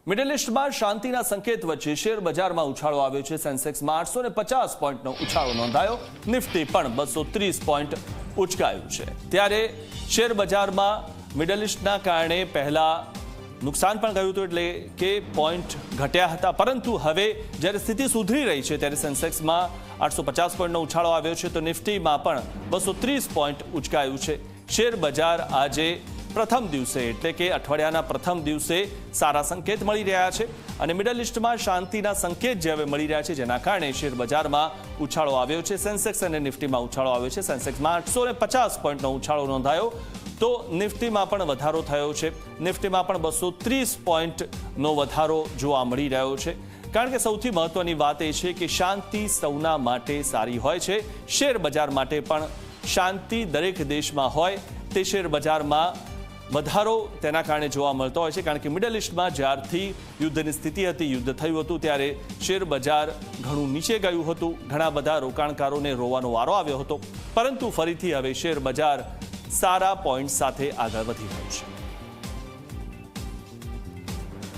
Middle ઇસ્ટમાં શાંતિના સંકેત વચ્ચે share બજારમાં ઉછાળો આવ્યો છે। સેન્સેક્સમાં 850 પોઈન્ટનો ઉછાળો નોંધાયો। નિફ્ટી પણ 230 પોઈન્ટ ઉચકાયું છે। ત્યારે શેર બજારમાં મિડલ ઇસ્ટના કારણે પહેલા નુકસાન પણ ગયું હતું, એટલે કે પોઈન્ટ ઘટ્યા હતા, પરંતુ હવે જ્યારે સ્થિતિ સુધરી રહી છે ત્યારે સેન્સેક્સમાં 850 પોઈન્ટનો ઉછાળો આવ્યો છે, તો નિફ્ટીમાં પણ 230 પોઈન્ટ ઉચકાયું છે। શેર બજાર આજે પ્રથમ દિવસે, એટલે કે અઠવાડિયાના પ્રથમ દિવસે સારા સંકેત મળી રહ્યા છે અને મિડલ ઇસ્ટમાં શાંતિના સંકેત જે હવે મળી રહ્યા છે, જેના કારણે શેર બજારમાં ઉછાળો આવ્યો છે। સેન્સેક્સ અને નિફ્ટીમાં ઉછાળો આવ્યો છે। સેન્સેક્સમાં 850 પોઈન્ટનો ઉછાળો નોંધાયો, તો નિફ્ટીમાં પણ વધારો થયો છે। નિફ્ટીમાં પણ 230 પોઈન્ટનો વધારો જોવા મળી રહ્યો છે, કારણ કે સૌથી મહત્વની વાત એ છે કે શાંતિ સૌના માટે સારી હોય છે। શેર બજાર માટે પણ શાંતિ દરેક દેશમાં હોય તે શેર બજારમાં વધારો તેના કારણે જોવા મળતો હોય છે, કારણ કે મિડલ ઇસ્ટમાં જ્યારથી યુદ્ધની સ્થિતિ હતી, યુદ્ધ થયું હતું, ત્યારે શેર બજાર ઘણું નીચે ગયું હતું, ઘણા બધા રોકાણકારોને રોવાનો વારો આવ્યો હતો, પરંતુ ફરીથી હવે શેર બજાર સારા પોઈન્ટ સાથે આગળ વધી રહ્યું છે।